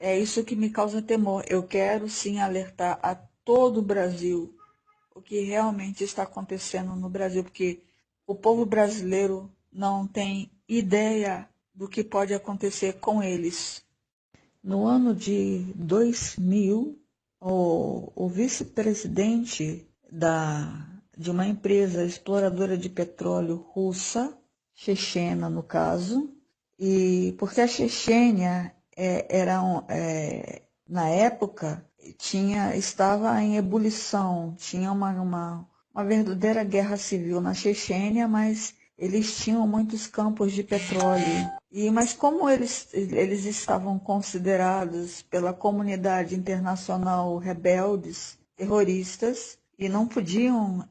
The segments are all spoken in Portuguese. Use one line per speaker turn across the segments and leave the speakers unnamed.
É isso que me causa temor. Eu quero sim alertar a todo o Brasil o que realmente está acontecendo no Brasil, porque o povo brasileiro não tem ideia do que pode acontecer com eles. No ano de 2000, o vice-presidente de uma empresa exploradora de petróleo russa, chechena no caso, e porque a Chechênia na época estava em ebulição, tinha uma verdadeira guerra civil na Chechênia, mas eles tinham muitos campos de petróleo. Mas como eles estavam considerados pela comunidade internacional rebeldes, terroristas, e não podiam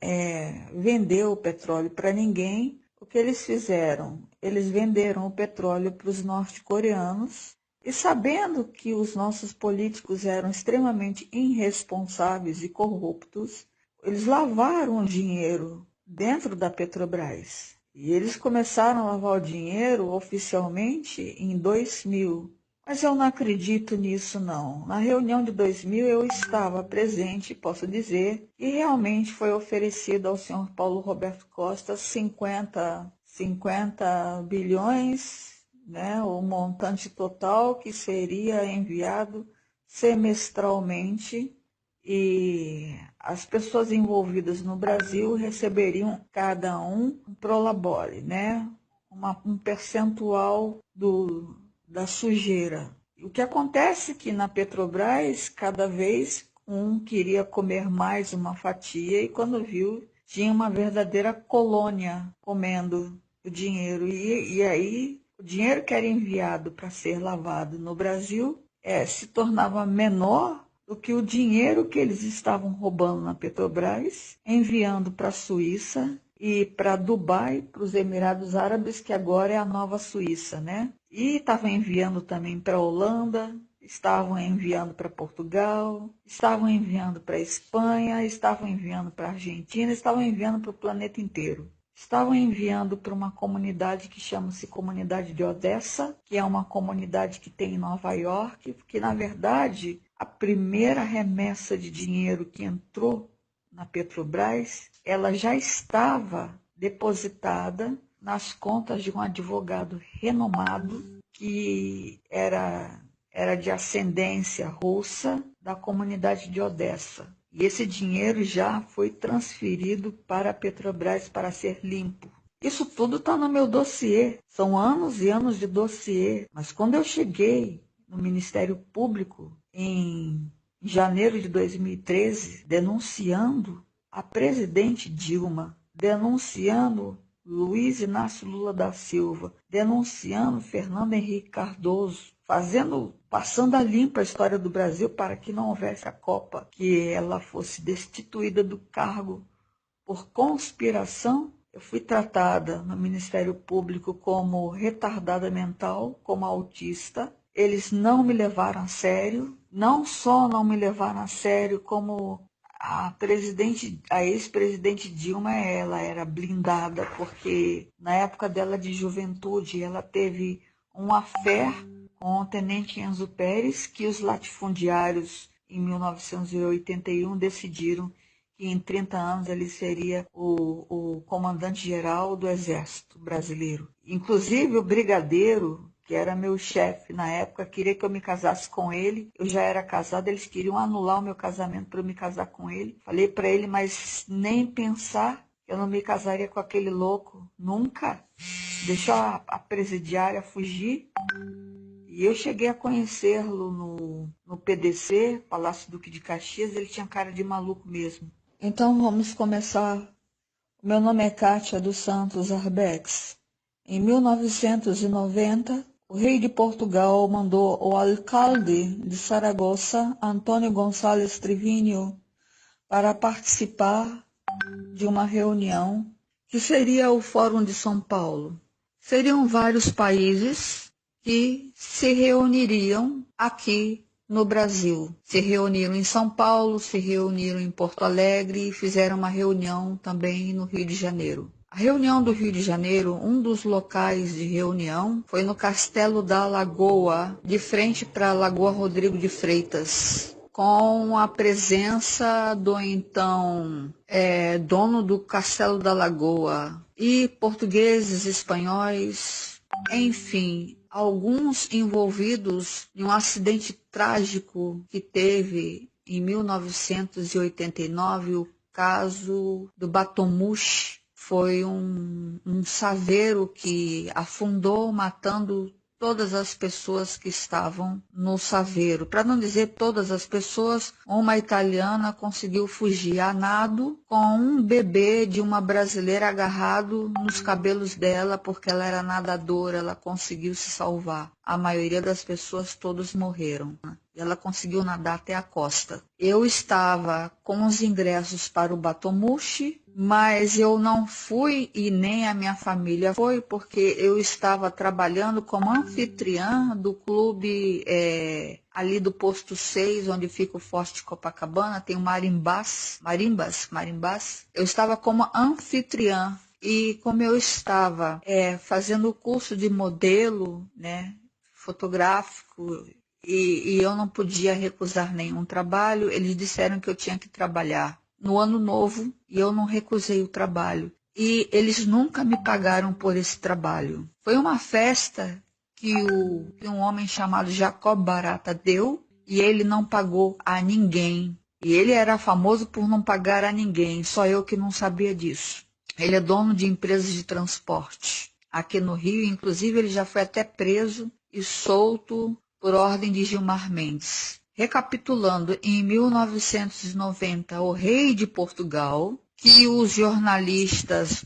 vender o petróleo para ninguém, o que eles fizeram? Eles venderam o petróleo para os norte-coreanos, e sabendo que os nossos políticos eram extremamente irresponsáveis e corruptos, eles lavaram o dinheiro dentro da Petrobras. E eles começaram a lavar o dinheiro oficialmente em 2000. Mas eu não acredito nisso, não. Na reunião de 2000 eu estava presente, posso dizer, e realmente foi oferecido ao senhor Paulo Roberto Costa 50 bilhões, né, o montante total que seria enviado semestralmente, e as pessoas envolvidas no Brasil receberiam cada um prolabore, né, um percentual da sujeira. O que acontece é que na Petrobras, cada vez um queria comer mais uma fatia, e quando viu, tinha uma verdadeira colônia comendo o dinheiro. E aí, o dinheiro que era enviado para ser lavado no Brasil se tornava menor do que o dinheiro que eles estavam roubando na Petrobras, enviando para a Suíça e para Dubai, para os Emirados Árabes, que agora é a nova Suíça, né? E estavam enviando também para a Holanda, estavam enviando para Portugal, estavam enviando para a Espanha, estavam enviando para a Argentina, estavam enviando para o planeta inteiro. Estavam enviando para uma comunidade que chama-se Comunidade de Odessa, que é uma comunidade que tem em Nova York, porque, na verdade, a primeira remessa de dinheiro que entrou na Petrobras, ela já estava depositada nas contas de um advogado renomado que era de ascendência russa, da comunidade de Odessa. E esse dinheiro já foi transferido para a Petrobras para ser limpo. Isso tudo está no meu dossiê. São anos e anos de dossiê. Mas quando eu cheguei no Ministério Público em janeiro de 2013, denunciando a presidente Dilma, denunciando Luiz Inácio Lula da Silva, denunciando Fernando Henrique Cardoso, passando a limpo a história do Brasil para que não houvesse a Copa, que ela fosse destituída do cargo por conspiração. Eu fui tratada no Ministério Público como retardada mental, como autista. Eles não me levaram a sério, não só não me levaram a sério, como a ex-presidente Dilma, ela era blindada, porque na época dela de juventude, ela teve um affair com o tenente Enzo Pérez, que os latifundiários, em 1981, decidiram que em 30 anos ele seria o comandante-geral do Exército Brasileiro. Inclusive, o brigadeiro, que era meu chefe na época, queria que eu me casasse com ele. Eu já era casada, eles queriam anular o meu casamento para eu me casar com ele. Falei para ele, mas nem pensar, eu não me casaria com aquele louco, nunca. Deixou a presidiária fugir. E eu cheguei a conhecê-lo no PDC, Palácio Duque de Caxias. Ele tinha cara de maluco mesmo. Então vamos começar. Meu nome é Kátia dos Santos Arbex. Em 1990, o rei de Portugal mandou o alcalde de Saragoça, Antônio Gonçalves Trivinho, para participar de uma reunião que seria o Fórum de São Paulo. Seriam vários países que se reuniriam aqui no Brasil. Se reuniram em São Paulo, se reuniram em Porto Alegre e fizeram uma reunião também no Rio de Janeiro. A reunião do Rio de Janeiro, um dos locais de reunião, foi no Castelo da Lagoa, de frente para a Lagoa Rodrigo de Freitas, com a presença do então dono do Castelo da Lagoa e portugueses, espanhóis, enfim, alguns envolvidos em um acidente trágico que teve em 1989, o caso do Batomuxi. Foi um saveiro que afundou, matando todas as pessoas que estavam no saveiro. Para não dizer todas as pessoas, uma italiana conseguiu fugir a nado com um bebê de uma brasileira agarrado nos cabelos dela, porque ela era nadadora, ela conseguiu se salvar. A maioria das pessoas, todos morreram. Ela conseguiu nadar até a costa. Eu estava com os ingressos para o Batomuxi, mas eu não fui e nem a minha família foi, porque eu estava trabalhando como anfitriã do clube ali do Posto 6, onde fica o Forte de Copacabana, tem o Marimbás. Eu estava como anfitriã. E como eu estava fazendo o curso de modelo, né, fotográfico, e eu não podia recusar nenhum trabalho, eles disseram que eu tinha que trabalhar no ano novo e eu não recusei o trabalho. E eles nunca me pagaram por esse trabalho. Foi uma festa que um homem chamado Jacob Barata deu e ele não pagou a ninguém. E ele era famoso por não pagar a ninguém, só eu que não sabia disso. Ele é dono de empresas de transporte aqui no Rio, inclusive ele já foi até preso e solto por ordem de Gilmar Mendes. Recapitulando, em 1990, o rei de Portugal, que os jornalistas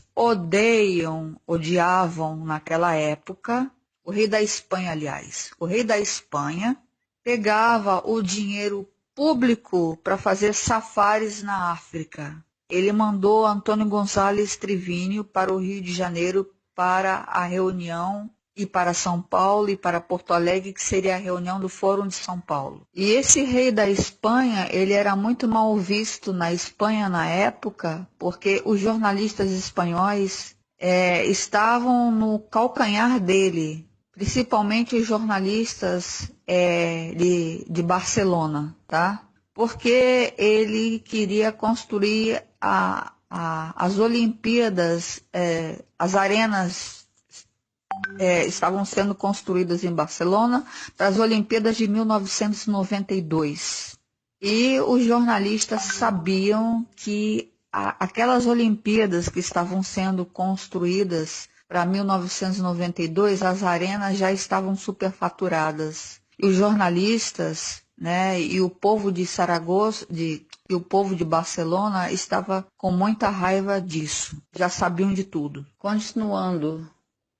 odiavam naquela época, o rei da Espanha, aliás, o rei da Espanha pegava o dinheiro público para fazer safaris na África. Ele mandou Antônio Gonçalves Trivinio para o Rio de Janeiro para a reunião e para São Paulo e para Porto Alegre, que seria a reunião do Fórum de São Paulo. E esse rei da Espanha, ele era muito mal visto na Espanha na época, porque os jornalistas espanhóis estavam no calcanhar dele, principalmente os jornalistas de Barcelona, tá? Porque ele queria construir as Olimpíadas, as arenas estavam sendo construídas em Barcelona para as Olimpíadas de 1992. E os jornalistas sabiam que aquelas Olimpíadas que estavam sendo construídas para 1992, as arenas já estavam superfaturadas. E os jornalistas, né, e o povo de Saragoça, e o povo de Barcelona estava com muita raiva disso. Já sabiam de tudo. Continuando.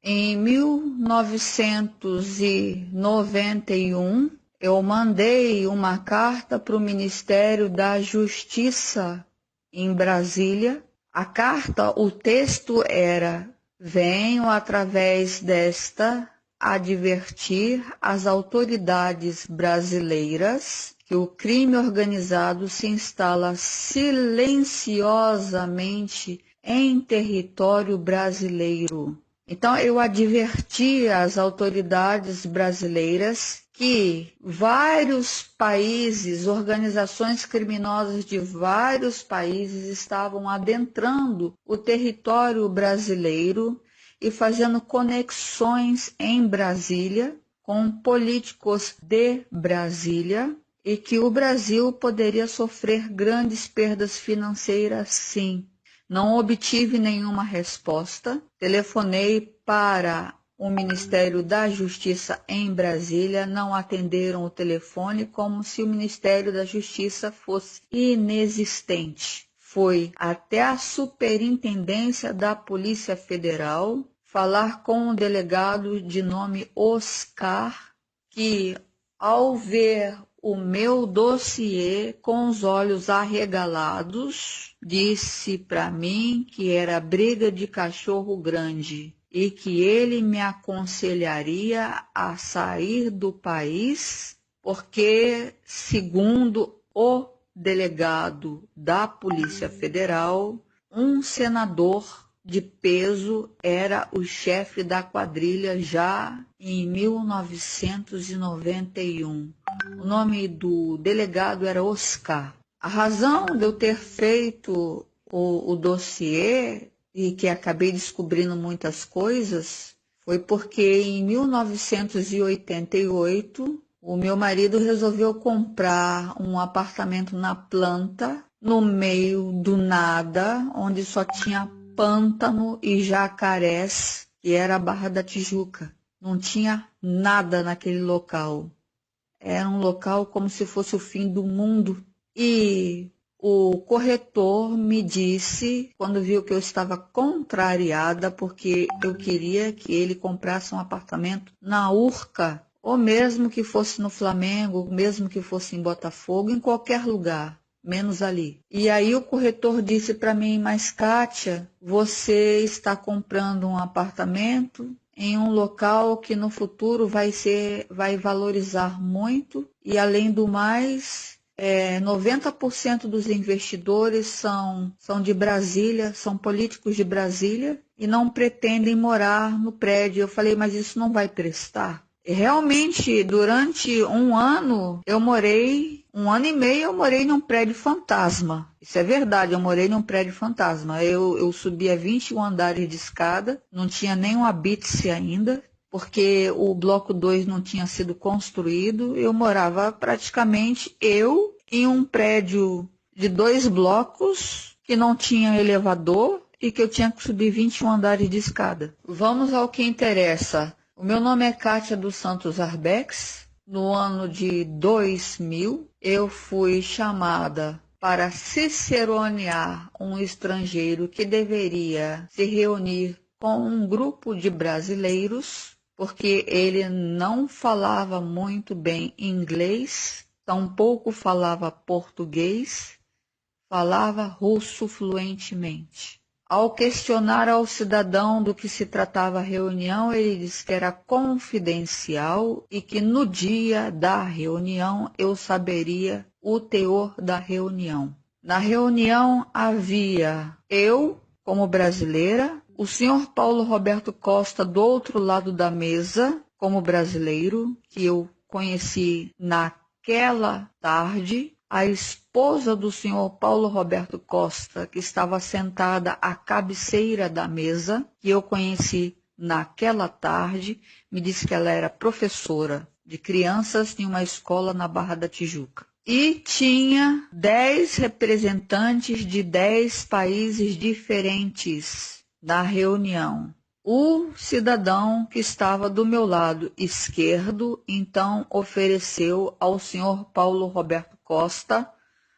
Em 1991, eu mandei uma carta para o Ministério da Justiça em Brasília. A carta, o texto era: venho através desta advertir as autoridades brasileiras que o crime organizado se instala silenciosamente em território brasileiro. Então, eu adverti as autoridades brasileiras que vários países, organizações criminosas de vários países estavam adentrando o território brasileiro e fazendo conexões em Brasília com políticos de Brasília e que o Brasil poderia sofrer grandes perdas financeiras, sim. Não obtive nenhuma resposta. Telefonei para o Ministério da Justiça em Brasília, não atenderam o telefone, como se o Ministério da Justiça fosse inexistente. Foi até a Superintendência da Polícia Federal falar com um delegado de nome Oscar, que, ao ver o meu dossiê com os olhos arregalados, disse para mim que era briga de cachorro grande e que ele me aconselharia a sair do país, porque, segundo o delegado da Polícia Federal, um senador de peso, era o chefe da quadrilha já em 1991. O nome do delegado era Oscar. A razão de eu ter feito o dossiê e que acabei descobrindo muitas coisas foi porque em 1988 o meu marido resolveu comprar um apartamento na planta, no meio do nada, onde só tinha pântano e jacarés, que era a Barra da Tijuca. Não tinha nada naquele local. Era um local como se fosse o fim do mundo. E o corretor me disse, quando viu que eu estava contrariada, porque eu queria que ele comprasse um apartamento na Urca, ou mesmo que fosse no Flamengo, mesmo que fosse em Botafogo, em qualquer lugar, menos ali. E aí o corretor disse para mim, mas Kátia, você está comprando um apartamento em um local que no futuro vai valorizar muito, e além do mais, 90% dos investidores são de Brasília, são políticos de Brasília e não pretendem morar no prédio. Eu falei, mas isso não vai prestar? E realmente, durante um ano e meio, eu morei num prédio fantasma. Isso é verdade, eu morei num prédio fantasma. Eu subia 21 andares de escada, não tinha nem um habite ainda, porque o bloco 2 não tinha sido construído. Eu morava praticamente em um prédio de 2 blocos que não tinha elevador e que eu tinha que subir 21 andares de escada. Vamos ao que interessa. O meu nome é Kátia dos Santos Arbex. No ano de 2000, eu fui chamada para ciceronear um estrangeiro que deveria se reunir com um grupo de brasileiros, porque ele não falava muito bem inglês, tampouco falava português, falava russo fluentemente. Ao questionar ao cidadão do que se tratava a reunião, ele disse que era confidencial e que no dia da reunião eu saberia o teor da reunião. Na reunião havia eu, como brasileira, o senhor Paulo Roberto Costa do outro lado da mesa, como brasileiro, que eu conheci naquela tarde, a esposa do senhor Paulo Roberto Costa, que estava sentada à cabeceira da mesa, que eu conheci naquela tarde, me disse que ela era professora de crianças em uma escola na Barra da Tijuca. E tinha 10 representantes de 10 países diferentes na reunião. O cidadão que estava do meu lado esquerdo, então, ofereceu ao senhor Paulo Roberto Costa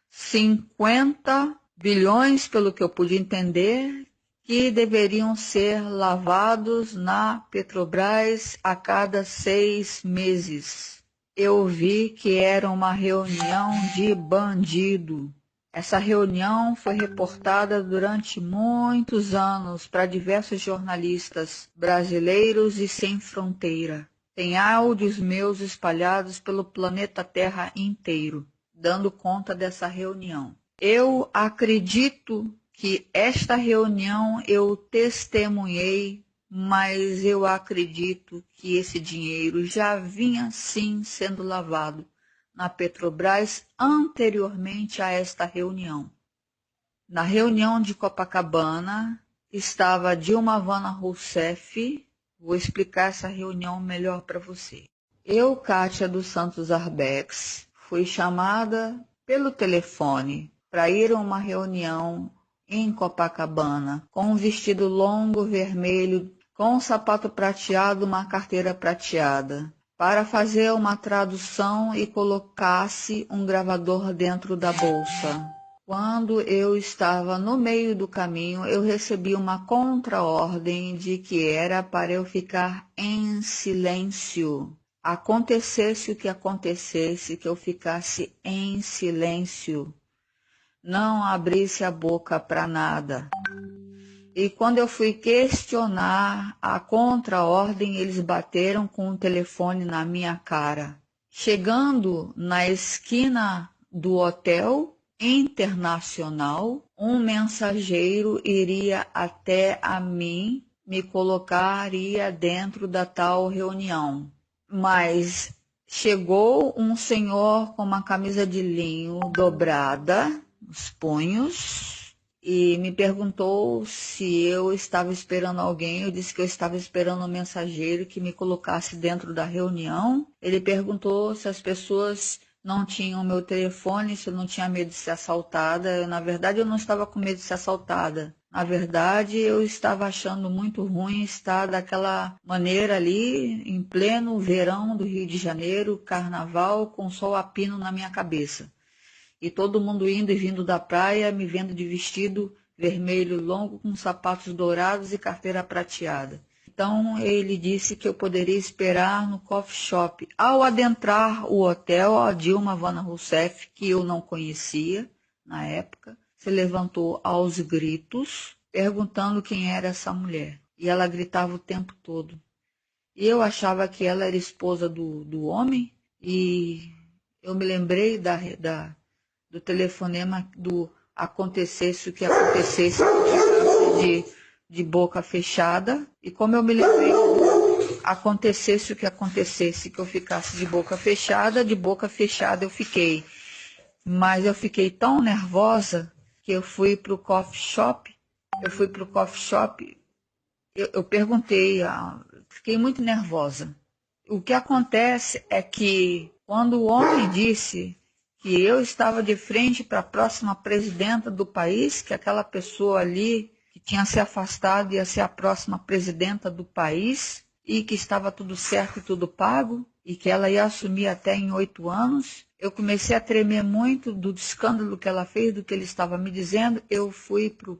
50 bilhões, pelo que eu pude entender, que deveriam ser lavados na Petrobras a cada 6 meses. Eu vi que era uma reunião de bandido. Essa reunião foi reportada durante muitos anos para diversos jornalistas brasileiros e sem fronteira. Tem áudios meus espalhados pelo planeta Terra inteiro, dando conta dessa reunião. Eu acredito que esta reunião eu testemunhei, mas eu acredito que esse dinheiro já vinha sim sendo lavado na Petrobras anteriormente a esta reunião. Na reunião de Copacabana estava Dilma Havana Rousseff. Vou explicar essa reunião melhor para você. Eu, Kátia dos Santos Arbex, fui chamada pelo telefone para ir a uma reunião em Copacabana, com um vestido longo vermelho, com um sapato prateado, uma carteira prateada, para fazer uma tradução e colocasse um gravador dentro da bolsa. Quando eu estava no meio do caminho, eu recebi uma contraordem de que era para eu ficar em silêncio. Acontecesse o que acontecesse, que eu ficasse em silêncio. Não abrisse a boca para nada. E quando eu fui questionar a contraordem, eles bateram com o telefone na minha cara. Chegando na esquina do hotel, internacional, um mensageiro iria até a mim, me colocaria dentro da tal reunião. Mas chegou um senhor com uma camisa de linho dobrada, os punhos, e me perguntou se eu estava esperando alguém. Eu disse que eu estava esperando um mensageiro que me colocasse dentro da reunião. Ele perguntou se as pessoas não tinham meu telefone, se eu não tinha medo de ser assaltada. Na verdade, eu não estava com medo de ser assaltada. Na verdade, eu estava achando muito ruim estar daquela maneira ali, em pleno verão do Rio de Janeiro, carnaval, com sol a pino na minha cabeça. E todo mundo indo e vindo da praia, me vendo de vestido vermelho longo, com sapatos dourados e carteira prateada. Então ele disse que eu poderia esperar no coffee shop. Ao adentrar o hotel, a Dilma Vana Rousseff, que eu não conhecia na época, se levantou aos gritos, perguntando quem era essa mulher. E ela gritava o tempo todo. E eu achava que ela era esposa do homem, e eu me lembrei do telefonema do acontecesse o que acontecesse, que eu ficasse de boca fechada. E como eu me lembrei do acontecesse o que acontecesse, que eu ficasse de boca fechada eu fiquei. Mas eu fiquei tão nervosa que eu fui para o coffee shop. Eu perguntei, fiquei muito nervosa. O que acontece é que quando o homem disse que eu estava de frente para a próxima presidenta do país, que aquela pessoa ali que tinha se afastado ia ser a próxima presidenta do país, e que estava tudo certo e tudo pago, e que ela ia assumir até em 8 anos, eu comecei a tremer muito do escândalo que ela fez, do que ele estava me dizendo. Eu fui pro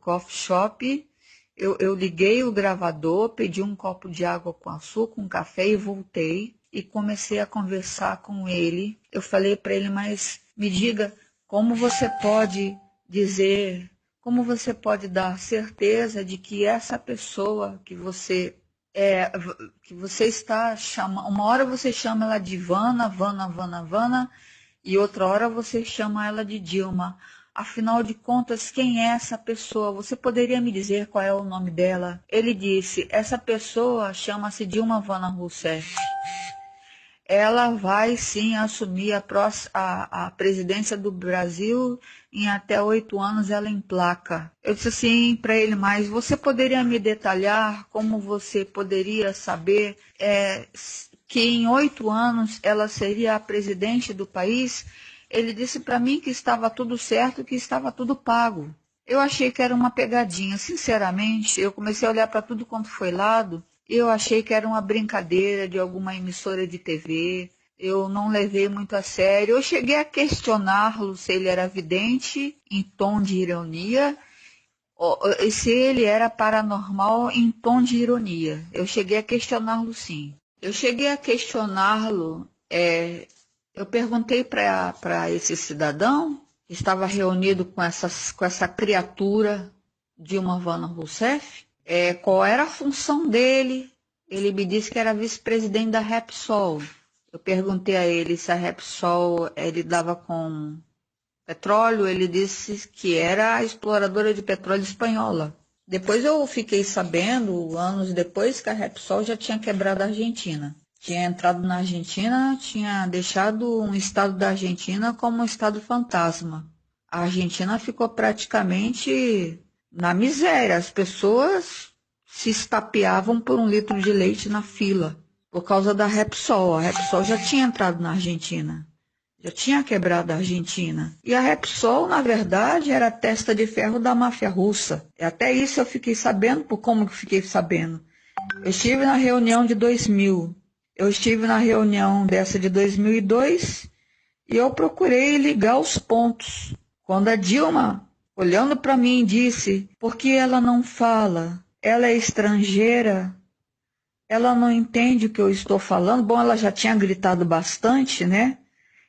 coffee shop, eu liguei o gravador, pedi um copo de água com açúcar, um café, e voltei e comecei a conversar com ele. Eu falei para ele, mas me diga, como você pode dizer, como você pode dar certeza de que essa pessoa que você está chamando, uma hora você chama ela de Vana, e outra hora você chama ela de Dilma. Afinal de contas, quem é essa pessoa? Você poderia me dizer qual é o nome dela? Ele disse, essa pessoa chama-se Dilma Vana Rousseff. Ela vai sim assumir a presidência do Brasil em até 8 anos, ela emplaca. Eu disse assim para ele, mas você poderia me detalhar como você poderia saber que em 8 anos ela seria a presidente do país? Ele disse para mim que estava tudo certo, que estava tudo pago. Eu achei que era uma pegadinha, sinceramente. Eu comecei a olhar para tudo quanto foi lado. Eu achei que era uma brincadeira de alguma emissora de TV. Eu não levei muito a sério. Eu cheguei a questioná-lo se ele era vidente, em tom de ironia, e se ele era paranormal, em tom de ironia. Eu cheguei a questioná-lo, sim. Eu cheguei a questioná-lo. Eu perguntei para esse cidadão que estava reunido com essa criatura Dilma Vana Rousseff, qual era a função dele. Ele me disse que era vice-presidente da Repsol. Eu perguntei a ele se a Repsol lidava com petróleo. Ele disse que era a exploradora de petróleo espanhola. Depois eu fiquei sabendo, anos depois, que a Repsol já tinha quebrado a Argentina. Tinha entrado na Argentina, tinha deixado um estado da Argentina como um estado fantasma. A Argentina ficou praticamente na miséria. As pessoas se estapeavam por 1 litro de leite na fila por causa da Repsol. A Repsol já tinha entrado na Argentina, já tinha quebrado a Argentina. E a Repsol, na verdade, era a testa de ferro da máfia russa. E até isso eu fiquei sabendo. Por como que fiquei sabendo? Eu estive na reunião de 2000. Eu estive na reunião dessa de 2002 e eu procurei ligar os pontos. Quando a Dilma, olhando para mim, disse, por que ela não fala? Ela é estrangeira? Ela não entende o que eu estou falando? Bom, ela já tinha gritado bastante, né?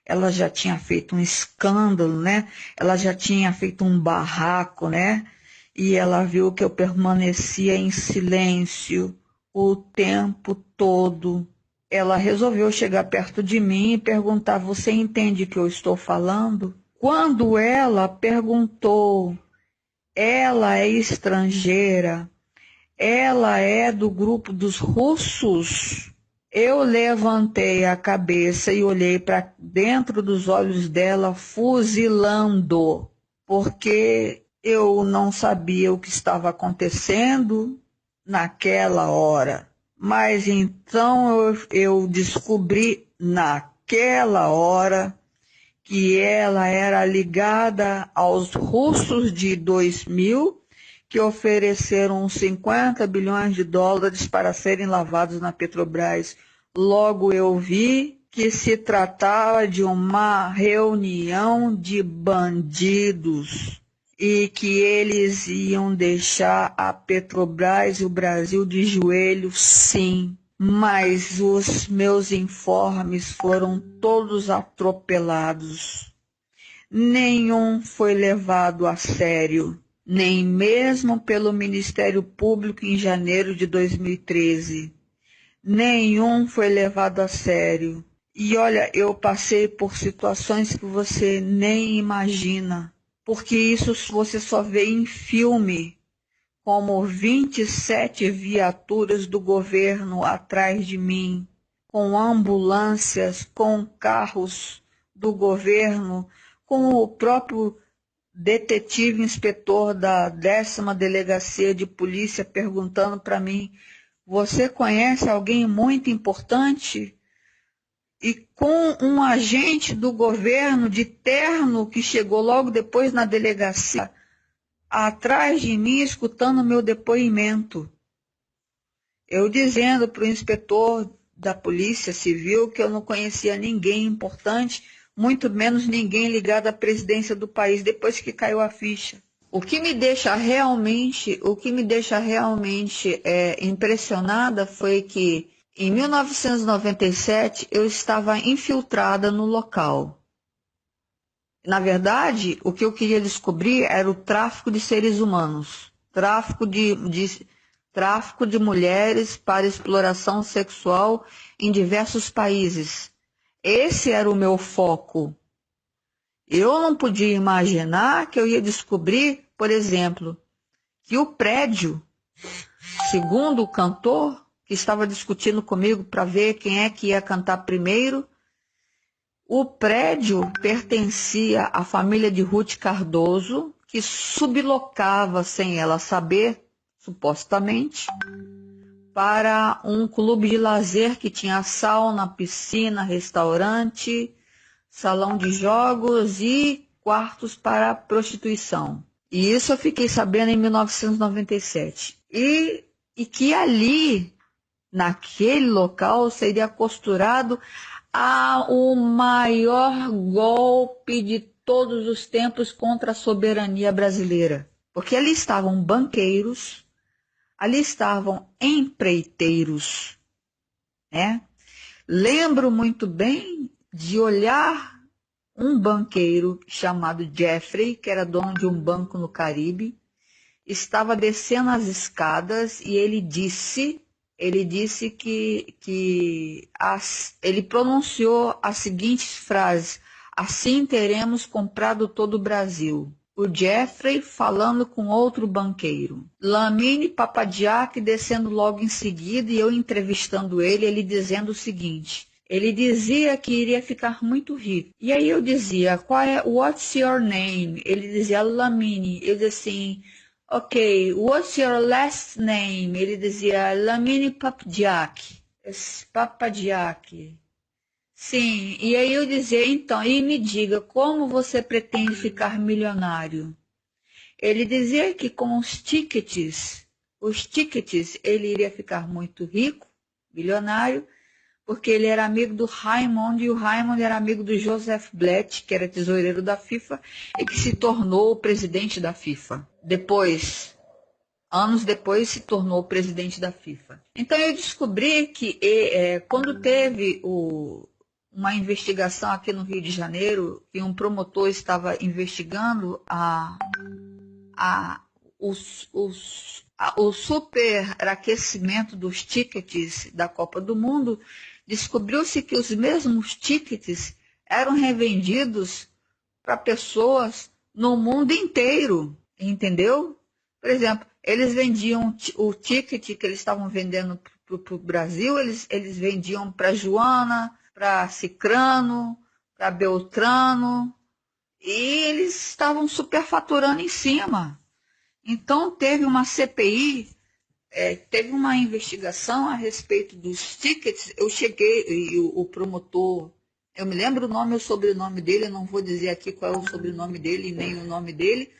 Ela já tinha feito um escândalo, né? Ela já tinha feito um barraco, né? E ela viu que eu permanecia em silêncio o tempo todo. Ela resolveu chegar perto de mim e perguntar, você entende o que eu estou falando? Quando ela perguntou, ela é estrangeira, ela é do grupo dos russos, eu levantei a cabeça e olhei para dentro dos olhos dela, fuzilando, porque eu não sabia o que estava acontecendo naquela hora. Mas então eu descobri naquela hora que ela era ligada aos russos de 2000, que ofereceram uns 50 bilhões de dólares para serem lavados na Petrobras. Logo eu vi que se tratava de uma reunião de bandidos e que eles iam deixar a Petrobras e o Brasil de joelho, sim. Mas os meus informes foram todos atropelados. Nenhum foi levado a sério, nem mesmo pelo Ministério Público em janeiro de 2013. Nenhum foi levado a sério. E olha, eu passei por situações que você nem imagina, porque isso você só vê em filme, como 27 viaturas do governo atrás de mim, com ambulâncias, com carros do governo, com o próprio detetive inspetor da 10ª Delegacia de Polícia perguntando para mim, você conhece alguém muito importante? E com um agente do governo de terno que chegou logo depois na delegacia, atrás de mim, escutando meu depoimento. Eu dizendo para o inspetor da Polícia Civil que eu não conhecia ninguém importante, muito menos ninguém ligado à presidência do país, depois que caiu a ficha. O que me deixa realmente impressionada foi que em 1997 eu estava infiltrada no local. Na verdade, o que eu queria descobrir era o tráfico de seres humanos, tráfico de mulheres para exploração sexual em diversos países. Esse era o meu foco. Eu não podia imaginar que eu ia descobrir, por exemplo, que o prédio, segundo o cantor, que estava discutindo comigo para ver quem é que ia cantar primeiro, o prédio pertencia à família de Ruth Cardoso, que sublocava, sem ela saber, supostamente, para um clube de lazer que tinha sauna, piscina, restaurante, salão de jogos e quartos para prostituição. E isso eu fiquei sabendo em 1997. E que ali, naquele local, seria costurado o maior golpe de todos os tempos contra a soberania brasileira. Porque ali estavam banqueiros, ali estavam empreiteiros, né? Lembro muito bem de olhar um banqueiro chamado Jeffrey, que era dono de um banco no Caribe, estava descendo as escadas e ele disse que ele pronunciou as seguintes frases: assim teremos comprado todo o Brasil. O Jeffrey falando com outro banqueiro. Lamine Papadiak descendo logo em seguida e eu entrevistando ele dizendo o seguinte: ele dizia que iria ficar muito rico. E aí eu dizia, what's your name? Ele dizia Lamine. Eu dizia assim, ok, what's your last name? Ele dizia Lamine Papadiak. Papadiak. Sim, e aí eu dizia, então, e me diga, como você pretende ficar milionário? Ele dizia que com os tickets, ele iria ficar muito rico, milionário, porque ele era amigo do Raymond, e o Raymond era amigo do Joseph Blatt, que era tesoureiro da FIFA, e que se tornou o presidente da FIFA. Anos depois, se tornou o presidente da FIFA. Então, eu descobri que quando teve uma investigação aqui no Rio de Janeiro, e um promotor estava investigando o superaquecimento dos tickets da Copa do Mundo, descobriu-se que os mesmos tickets eram revendidos para pessoas no mundo inteiro, entendeu? Por exemplo, eles vendiam o ticket que eles estavam vendendo para o Brasil, eles vendiam para Joana, para Cicrano, para Beltrano, e eles estavam superfaturando em cima. Então teve uma CPI, teve uma investigação a respeito dos tickets. Eu cheguei, e o promotor, eu me lembro o nome e o sobrenome dele, eu não vou dizer aqui qual é o sobrenome dele nem o nome dele,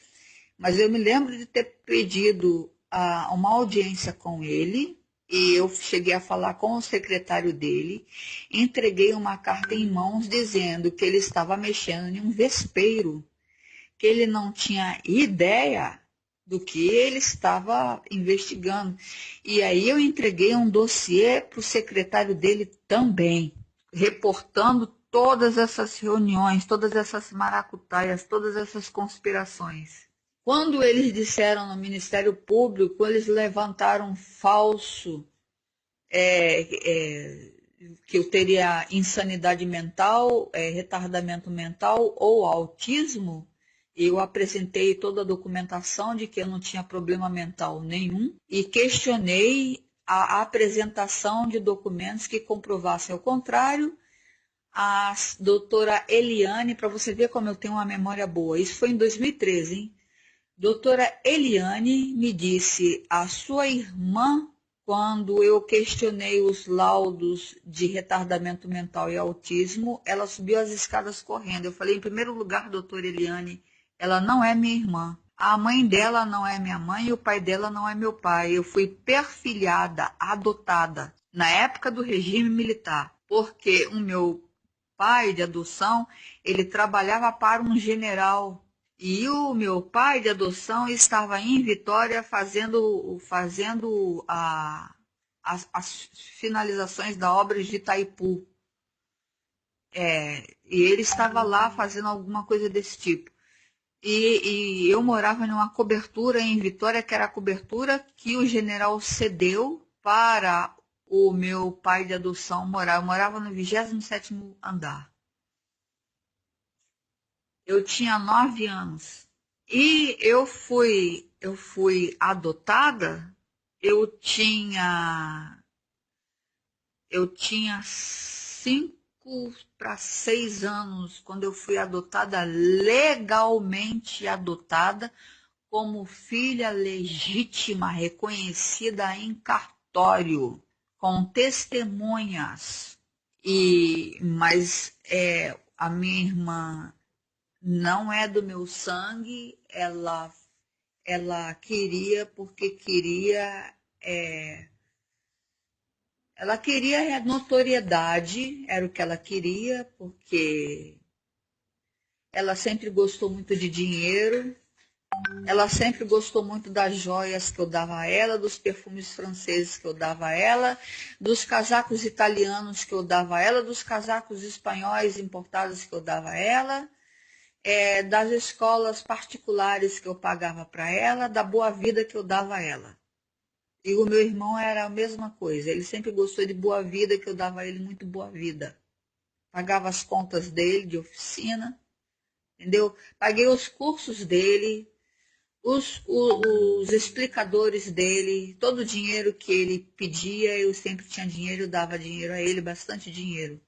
mas eu me lembro de ter pedido uma audiência com ele, e eu cheguei a falar com o secretário dele, entreguei uma carta em mãos dizendo que ele estava mexendo em um vespeiro, que ele não tinha ideia do que ele estava investigando. E aí eu entreguei um dossiê para o secretário dele também, reportando todas essas reuniões, todas essas maracutaias, todas essas conspirações. Quando eles disseram no Ministério Público, eles levantaram falso, que eu teria insanidade mental, retardamento mental ou autismo. Eu apresentei toda a documentação de que eu não tinha problema mental nenhum e questionei a apresentação de documentos que comprovassem o contrário. A doutora Eliane, para você ver como eu tenho uma memória boa, isso foi em 2013, hein? Doutora Eliane me disse, a sua irmã, quando eu questionei os laudos de retardamento mental e autismo, ela subiu as escadas correndo. Eu falei, em primeiro lugar, doutora Eliane, ela não é minha irmã. A mãe dela não é minha mãe e o pai dela não é meu pai. Eu fui perfilhada, adotada, na época do regime militar, porque o meu pai de adoção, ele trabalhava para um general. E o meu pai de adoção estava em Vitória fazendo as finalizações da obra de Itaipu. E ele estava lá fazendo alguma coisa desse tipo. E eu morava numa cobertura em Vitória, que era a cobertura que o general cedeu para o meu pai de adoção morar. Eu morava no 27º andar. Eu tinha 9 anos. E eu fui adotada, eu tinha 5 para 6 anos, quando eu fui adotada, legalmente adotada, como filha legítima, reconhecida em cartório, com testemunhas. Mas a minha irmã não é do meu sangue, ela queria porque queria, ela queria notoriedade, era o que ela queria, porque ela sempre gostou muito de dinheiro, ela sempre gostou muito das joias que eu dava a ela, dos perfumes franceses que eu dava a ela, dos casacos italianos que eu dava a ela, dos casacos espanhóis importados que eu dava a ela, das escolas particulares que eu pagava para ela, da boa vida que eu dava a ela. E o meu irmão era a mesma coisa, ele sempre gostou de boa vida, que eu dava a ele muito boa vida. Pagava as contas dele de oficina, entendeu? Paguei os cursos dele, os explicadores dele, todo o dinheiro que ele pedia, eu sempre tinha dinheiro, eu dava dinheiro a ele, bastante dinheiro.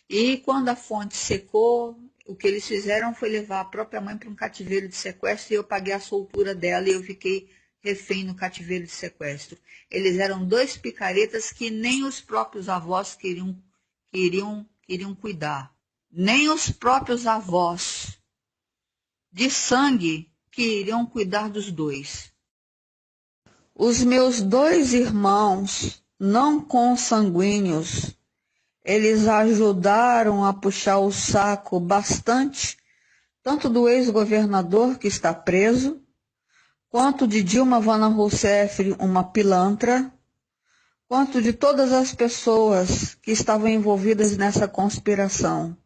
E quando a fonte secou, o que eles fizeram foi levar a própria mãe para um cativeiro de sequestro e eu paguei a soltura dela e eu fiquei refém no cativeiro de sequestro. Eles eram 2 picaretas que nem os próprios avós queriam cuidar. Nem os próprios avós de sangue queriam cuidar dos 2. Os meus 2 irmãos não consanguíneos, eles ajudaram a puxar o saco bastante, tanto do ex-governador que está preso, quanto de Dilma Van Rousseff, uma pilantra, quanto de todas as pessoas que estavam envolvidas nessa conspiração.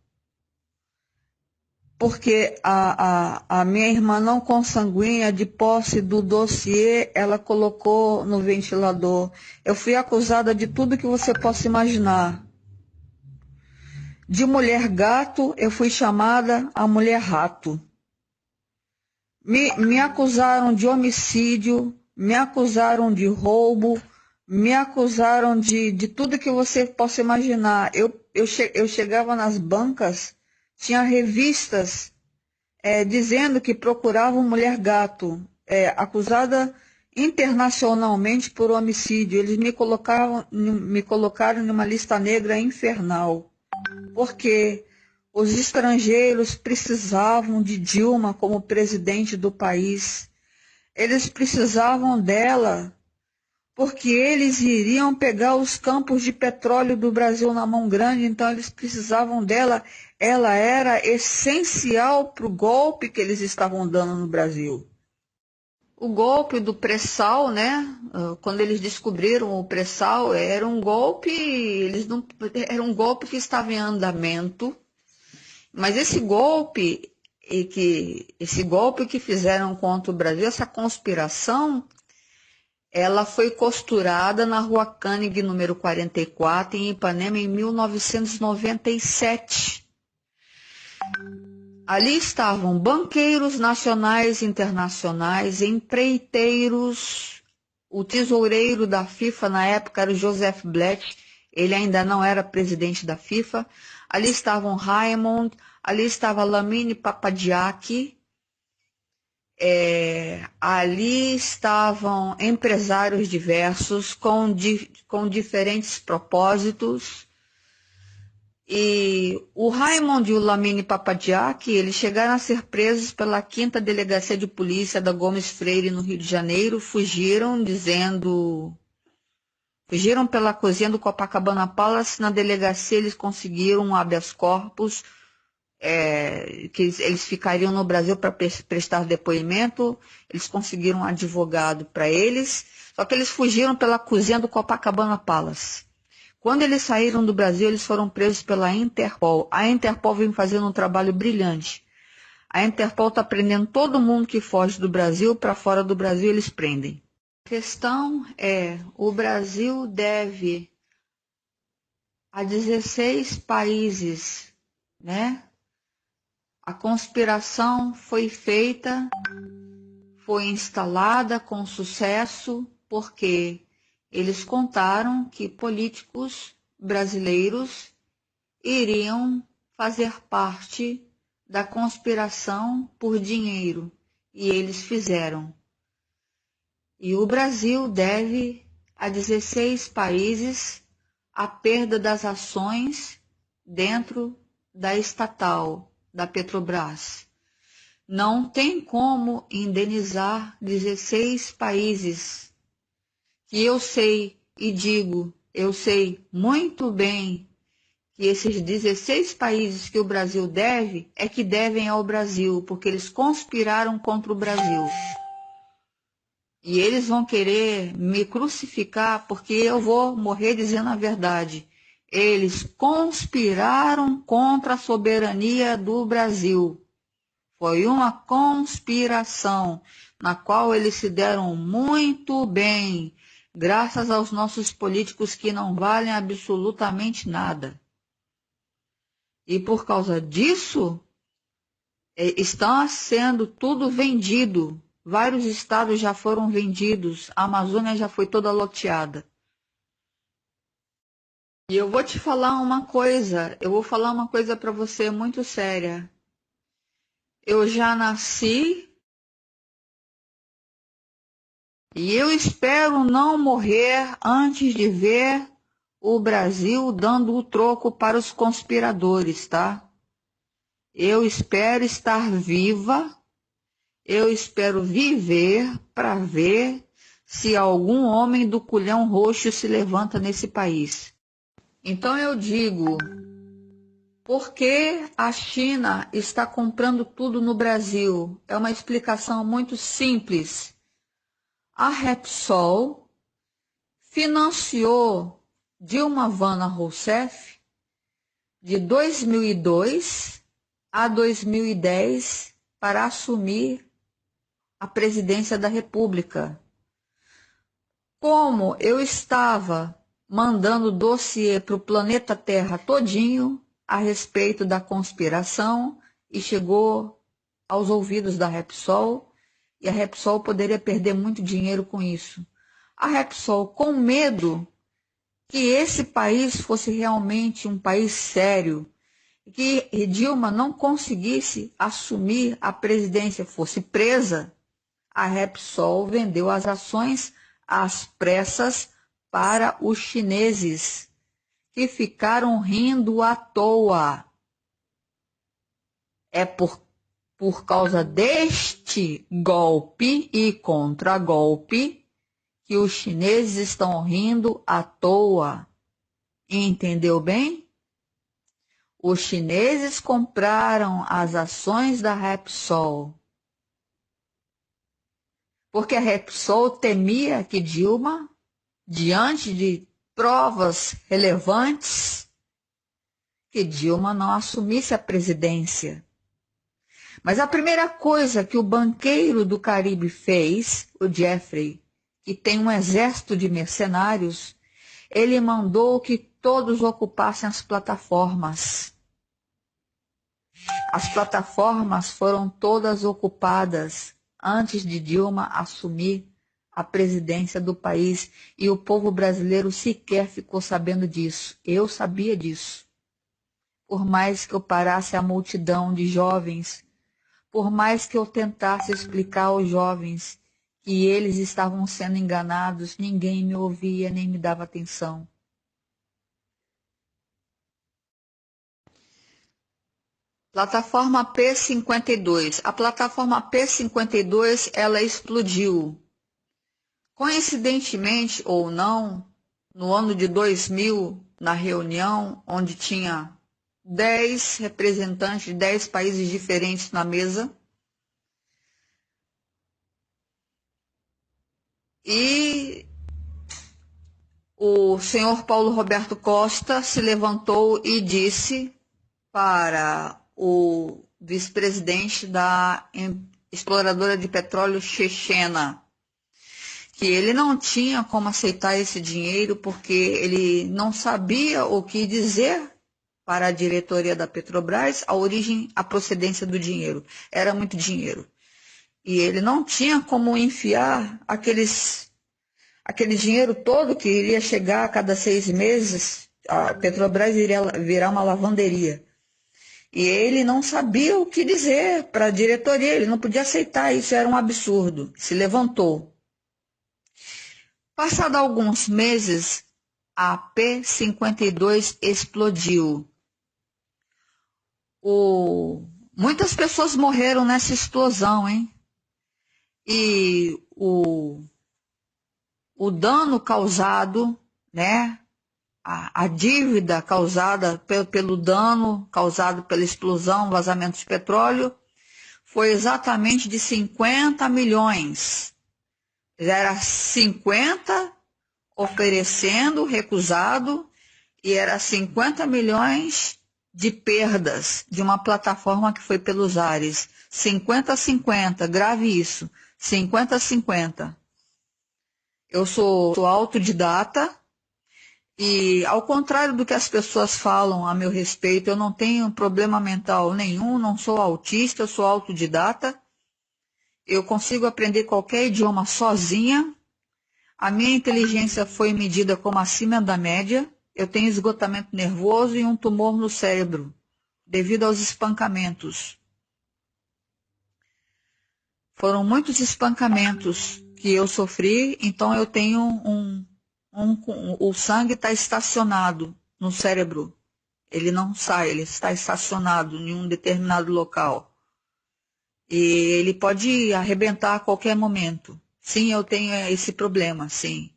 Porque a minha irmã não consanguínea, de posse do dossiê, ela colocou no ventilador. Eu fui acusada de tudo que você possa imaginar. De mulher gato, eu fui chamada a mulher rato. Me acusaram de homicídio, me acusaram de roubo, me acusaram de tudo que você possa imaginar. Eu chegava nas bancas, tinha revistas dizendo que procuravam mulher gato, acusada internacionalmente por homicídio. Eles me colocaram numa lista negra infernal, porque os estrangeiros precisavam de Dilma como presidente do país. Eles precisavam dela porque eles iriam pegar os campos de petróleo do Brasil na mão grande, então eles precisavam dela. Ela era essencial para o golpe que eles estavam dando no Brasil. O golpe do pré-sal, né? Quando eles descobriram o pré-sal, era um golpe, era um golpe que estava em andamento, mas esse golpe que fizeram contra o Brasil, essa conspiração, ela foi costurada na Rua Canning, número 44, em Ipanema, em 1997. Ali estavam banqueiros nacionais e internacionais, empreiteiros. O tesoureiro da FIFA na época era o Joseph Blatt, ele ainda não era presidente da FIFA. Ali estavam Raymond, ali estava Lamine Papadiaki, ali estavam empresários diversos com diferentes propósitos. E o Raymond e o Lamine Papadiaki, eles chegaram a ser presos pela 5ª Delegacia de Polícia da Gomes Freire, no Rio de Janeiro, fugiram pela cozinha do Copacabana Palace. Na delegacia eles conseguiram um habeas corpus, que eles ficariam no Brasil para prestar depoimento. Eles conseguiram um advogado para eles, só que eles fugiram pela cozinha do Copacabana Palace. Quando eles saíram do Brasil, eles foram presos pela Interpol. A Interpol vem fazendo um trabalho brilhante. A Interpol está prendendo todo mundo que foge do Brasil, para fora do Brasil eles prendem. A questão é, o Brasil deve a 16 países, né? A conspiração foi feita, foi instalada com sucesso, porque eles contaram que políticos brasileiros iriam fazer parte da conspiração por dinheiro, e eles fizeram. E o Brasil deve a 16 países a perda das ações dentro da estatal, da Petrobras. Não tem como indenizar 16 países. Que eu sei e digo, eu sei muito bem que esses 16 países que o Brasil deve, que devem ao Brasil, porque eles conspiraram contra o Brasil. E eles vão querer me crucificar, porque eu vou morrer dizendo a verdade. Eles conspiraram contra a soberania do Brasil. Foi uma conspiração na qual eles se deram muito bem, graças aos nossos políticos que não valem absolutamente nada. E por causa disso, está sendo tudo vendido. Vários estados já foram vendidos, a Amazônia já foi toda loteada. E eu vou te falar uma coisa, para você muito séria. Eu já nasci e eu espero não morrer antes de ver o Brasil dando o troco para os conspiradores, tá? Eu espero estar viva, eu espero viver para ver se algum homem do culhão roxo se levanta nesse país. Então eu digo, por que a China está comprando tudo no Brasil? É uma explicação muito simples. A Repsol financiou Dilma Vana Rousseff de 2002 a 2010 para assumir a presidência da República. Como eu estava mandando dossiê para o planeta Terra todinho, a respeito da conspiração e chegou aos ouvidos da Repsol, e a Repsol poderia perder muito dinheiro com isso. A Repsol, com medo que esse país fosse realmente um país sério, que Dilma não conseguisse assumir a presidência, fosse presa, a Repsol vendeu as ações às pressas para os chineses, que ficaram rindo à toa. É por causa deste golpe e contragolpe que os chineses estão rindo à toa. Entendeu bem? Os chineses compraram as ações da Repsol, porque a Repsol temia que Dilma, diante de provas relevantes, que Dilma não assumisse a presidência. Mas a primeira coisa que o banqueiro do Caribe fez, o Jeffrey, que tem um exército de mercenários, ele mandou que todos ocupassem as plataformas. As plataformas foram todas ocupadas antes de Dilma assumir a presidência do país, e o povo brasileiro sequer ficou sabendo disso. Eu sabia disso. Por mais que eu parasse a multidão de jovens, por mais que eu tentasse explicar aos jovens que eles estavam sendo enganados, ninguém me ouvia nem me dava atenção. Plataforma P52. A plataforma P52, ela explodiu. Coincidentemente ou não, no ano de 2000, na reunião onde tinha 10 representantes de 10 países diferentes na mesa, e o senhor Paulo Roberto Costa se levantou e disse para o vice-presidente da exploradora de petróleo chechena que ele não tinha como aceitar esse dinheiro porque ele não sabia o que dizer para a diretoria da Petrobras, a origem, a procedência do dinheiro. Era muito dinheiro. E ele não tinha como enfiar aquele dinheiro todo que iria chegar a cada 6 meses, a Petrobras iria virar uma lavanderia. E ele não sabia o que dizer para a diretoria, ele não podia aceitar, isso era um absurdo. Se levantou. Passado alguns meses, a P52 explodiu. Muitas pessoas morreram nessa explosão, hein? E o dano causado, né? A dívida causada pelo dano causado pela explosão, vazamento de petróleo, foi exatamente de 50 milhões. Era 50 oferecendo, recusado, e era 50 milhões de perdas de uma plataforma que foi pelos ares. 50-50, grave isso, 50-50. Eu sou autodidata e, ao contrário do que as pessoas falam a meu respeito, eu não tenho problema mental nenhum, não sou autista, eu sou autodidata. Eu consigo aprender qualquer idioma sozinha. A minha inteligência foi medida como acima da média. Eu tenho esgotamento nervoso e um tumor no cérebro, devido aos espancamentos. Foram muitos espancamentos que eu sofri, então eu tenho o sangue está estacionado no cérebro. Ele não sai, ele está estacionado em um determinado local. E ele pode arrebentar a qualquer momento. Sim, eu tenho esse problema, sim.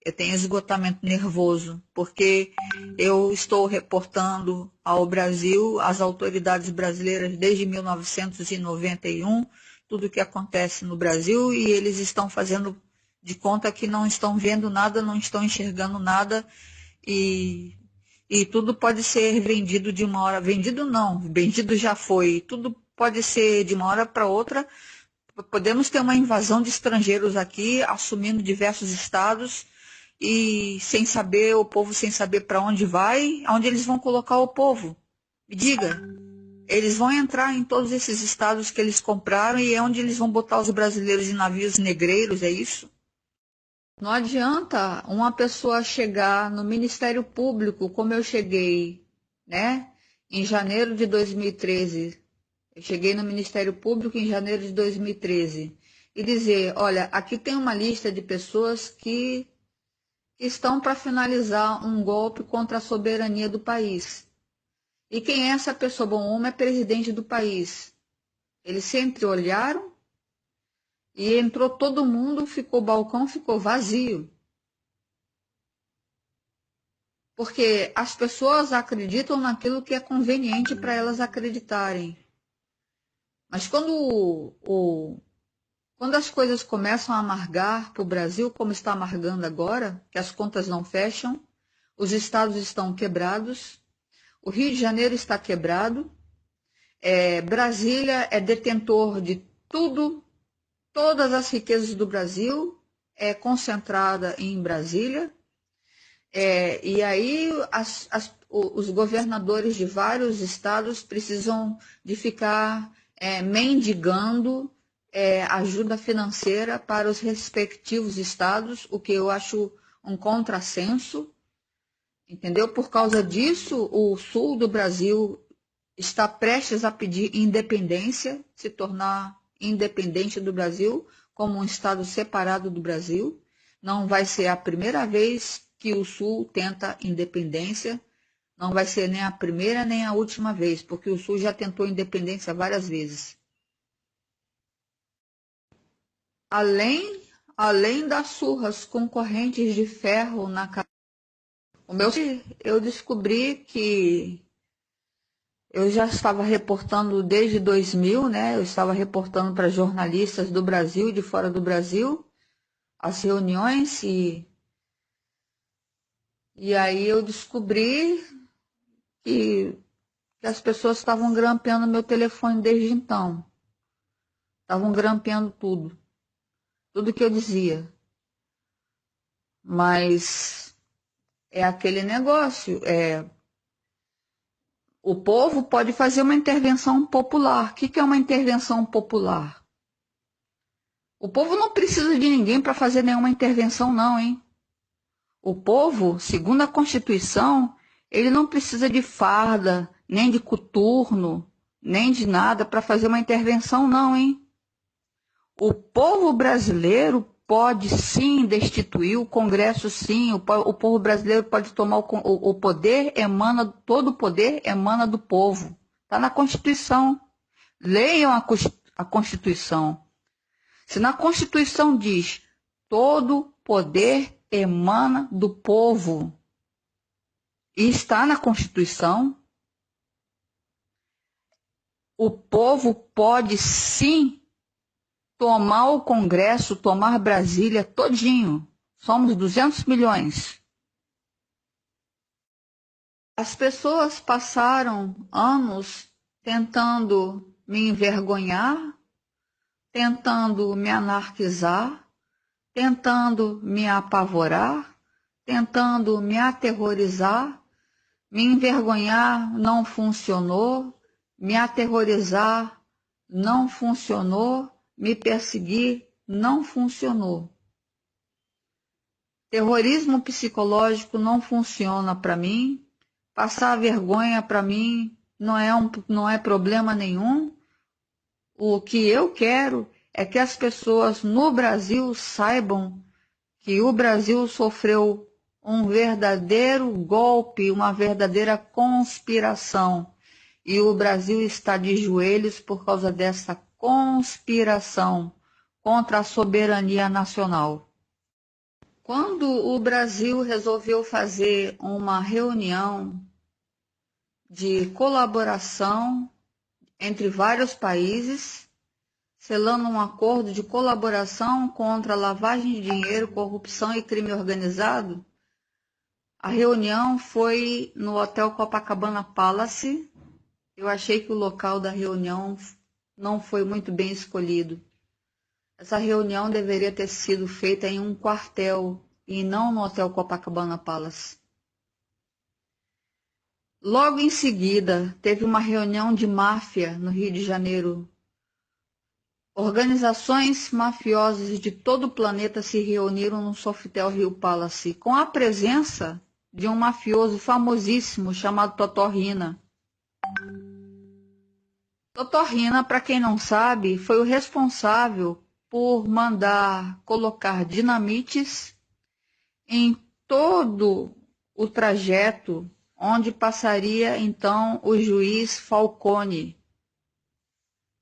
Eu tenho esgotamento nervoso, porque eu estou reportando ao Brasil, às autoridades brasileiras, desde 1991, tudo o que acontece no Brasil, e eles estão fazendo de conta que não estão vendo nada, não estão enxergando nada, e tudo pode ser vendido de uma hora. Vendido não, vendido já foi. Tudo pode ser de uma hora para outra. Podemos ter uma invasão de estrangeiros aqui, assumindo diversos estados, e sem saber, o povo sem saber para onde vai, aonde eles vão colocar o povo. Me diga, eles vão entrar em todos esses estados que eles compraram e é onde eles vão botar os brasileiros em navios negreiros, é isso? Não adianta uma pessoa chegar no Ministério Público, como eu cheguei, né? Em janeiro de 2013. Eu cheguei no Ministério Público em janeiro de 2013 e dizer, olha, aqui tem uma lista de pessoas que estão para finalizar um golpe contra a soberania do país. E quem é essa pessoa? Bom, uma é presidente do país. Eles se entreolharam e entrou todo mundo, ficou o balcão, ficou vazio. Porque as pessoas acreditam naquilo que é conveniente para elas acreditarem. Mas quando as coisas começam a amargar para o Brasil, como está amargando agora, que as contas não fecham, os estados estão quebrados, o Rio de Janeiro está quebrado, Brasília é detentor de tudo, todas as riquezas do Brasil é concentrada em Brasília, e aí os governadores de vários estados precisam de ficar mendigando ajuda financeira para os respectivos estados, o que eu acho um contrassenso, entendeu? Por causa disso, o sul do Brasil está prestes a pedir independência, se tornar independente do Brasil, como um estado separado do Brasil. Não vai ser a primeira vez que o sul tenta independência, não vai ser nem a primeira nem a última vez, porque o sul já tentou independência várias vezes. Além das surras com correntes de ferro na cabeça, eu descobri que eu já estava reportando desde 2000, né? Eu estava reportando para jornalistas do Brasil e de fora do Brasil as reuniões e aí eu descobri que as pessoas estavam grampeando meu telefone desde então. Estavam grampeando tudo que eu dizia. Mas é aquele negócio, o povo pode fazer uma intervenção popular. O que é uma intervenção popular? O povo não precisa de ninguém para fazer nenhuma intervenção, não, hein? O povo, segundo a Constituição, ele não precisa de farda, nem de coturno, nem de nada para fazer uma intervenção, não, hein? O povo brasileiro pode sim destituir o Congresso, sim. O povo brasileiro pode tomar o poder, todo o poder emana do povo. Está na Constituição. Leiam a Constituição. Se na Constituição diz todo poder emana do povo, e está na Constituição, o povo pode sim tomar o Congresso, tomar Brasília todinho. Somos 200 milhões. As pessoas passaram anos tentando me envergonhar, tentando me anarquizar, tentando me apavorar, tentando me aterrorizar. Me envergonhar não funcionou, me aterrorizar não funcionou, me perseguir não funcionou. Terrorismo psicológico não funciona para mim, passar vergonha para mim não é problema nenhum. O que eu quero é que as pessoas no Brasil saibam que o Brasil sofreu um verdadeiro golpe, uma verdadeira conspiração. E o Brasil está de joelhos por causa dessa conspiração contra a soberania nacional. Quando o Brasil resolveu fazer uma reunião de colaboração entre vários países, selando um acordo de colaboração contra a lavagem de dinheiro, corrupção e crime organizado, a reunião foi no Hotel Copacabana Palace. Eu achei que o local da reunião não foi muito bem escolhido. Essa reunião deveria ter sido feita em um quartel e não no Hotel Copacabana Palace. Logo em seguida, teve uma reunião de máfia no Rio de Janeiro. Organizações mafiosas de todo o planeta se reuniram no Sofitel Rio Palace, com a presença de um mafioso famosíssimo chamado Totorrina. Totorrina, para quem não sabe, foi o responsável por mandar colocar dinamites em todo o trajeto onde passaria então o juiz Falcone,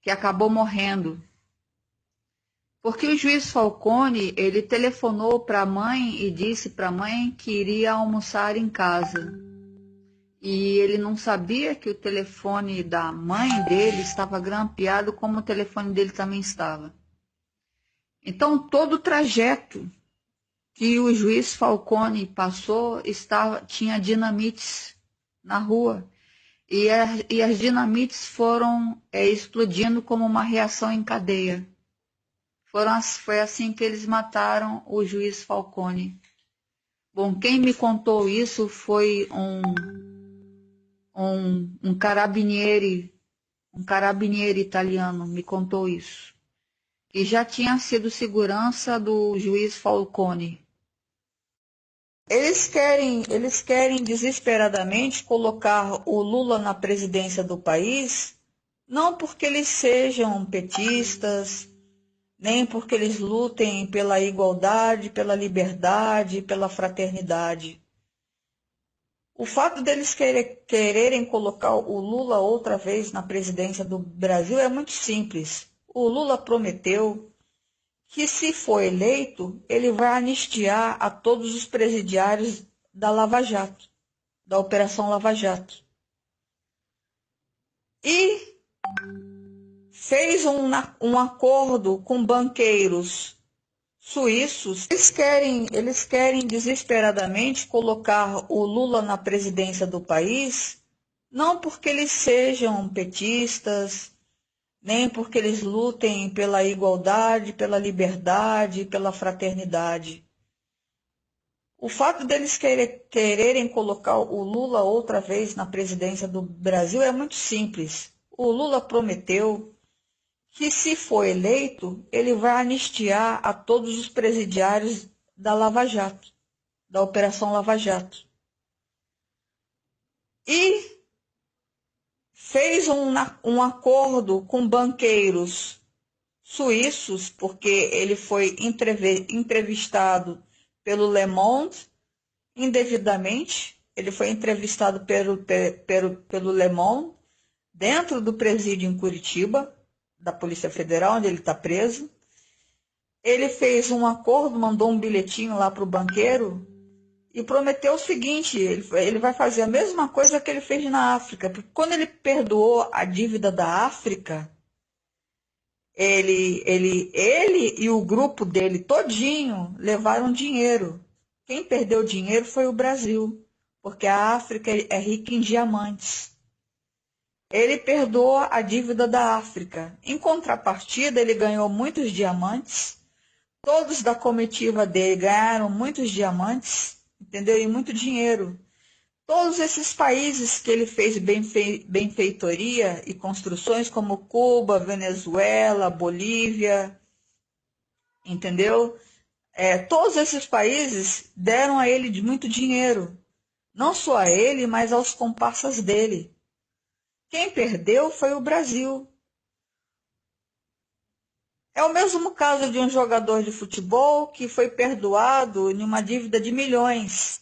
que acabou morrendo. Porque o juiz Falcone, ele telefonou para a mãe e disse para a mãe que iria almoçar em casa. E ele não sabia que o telefone da mãe dele estava grampeado, como o telefone dele também estava. Então, todo o trajeto que o juiz Falcone passou tinha dinamites na rua. E as dinamites foram explodindo como uma reação em cadeia. Foi assim que eles mataram o juiz Falcone. Bom, quem me contou isso foi um carabinieri italiano, me contou isso. E já tinha sido segurança do juiz Falcone. Eles querem desesperadamente colocar o Lula na presidência do país, não porque eles sejam petistas, nem porque eles lutem pela igualdade, pela liberdade, pela fraternidade. O fato deles quererem colocar o Lula outra vez na presidência do Brasil é muito simples. O Lula prometeu que, se for eleito, ele vai anistiar a todos os presidiários da Lava Jato, da Operação Lava Jato. E fez um acordo com banqueiros suíços. Eles querem desesperadamente colocar o Lula na presidência do país, não porque eles sejam petistas, nem porque eles lutem pela igualdade, pela liberdade, pela fraternidade. O fato deles quererem colocar o Lula outra vez na presidência do Brasil é muito simples. O Lula prometeu que, se for eleito, ele vai anistiar a todos os presidiários da Lava Jato, da Operação Lava Jato. E fez um acordo com banqueiros suíços, porque ele foi entrevistado pelo Le Monde indevidamente. Ele foi entrevistado pelo Le Monde dentro do presídio em Curitiba, da Polícia Federal, onde ele está preso. Ele fez um acordo, mandou um bilhetinho lá para o banqueiro e prometeu o seguinte: ele vai fazer a mesma coisa que ele fez na África, porque quando ele perdoou a dívida da África, ele e o grupo dele todinho levaram dinheiro. Quem perdeu dinheiro foi o Brasil, porque a África é rica em diamantes. Ele perdoou a dívida da África. Em contrapartida, ele ganhou muitos diamantes. Todos da comitiva dele ganharam muitos diamantes, entendeu? E muito dinheiro. Todos esses países que ele fez benfeitoria e construções, como Cuba, Venezuela, Bolívia, entendeu? Todos esses países deram a ele muito dinheiro. Não só a ele, mas aos comparsas dele. Quem perdeu foi o Brasil. É o mesmo caso de um jogador de futebol que foi perdoado em uma dívida de milhões.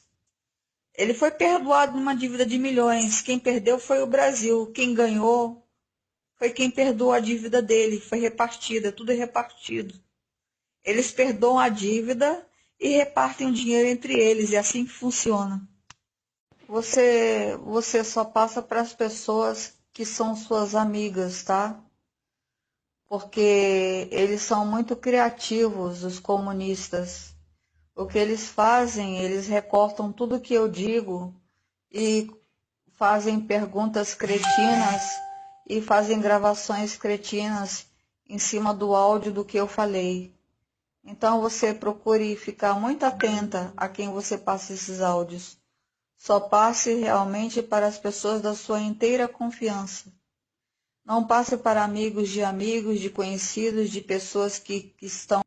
Ele foi perdoado numa dívida de milhões. Quem perdeu foi o Brasil. Quem ganhou foi quem perdoou a dívida dele. Foi repartida, tudo é repartido. Eles perdoam a dívida e repartem o dinheiro entre eles. É assim que funciona. Você só passa para as pessoas que são suas amigas, tá? Porque eles são muito criativos, os comunistas. O que eles fazem, eles recortam tudo que eu digo e fazem perguntas cretinas e fazem gravações cretinas em cima do áudio do que eu falei. Então você procure ficar muito atenta a quem você passa esses áudios, Só passe realmente para as pessoas da sua inteira confiança. Não passe para amigos, de conhecidos, de pessoas que estão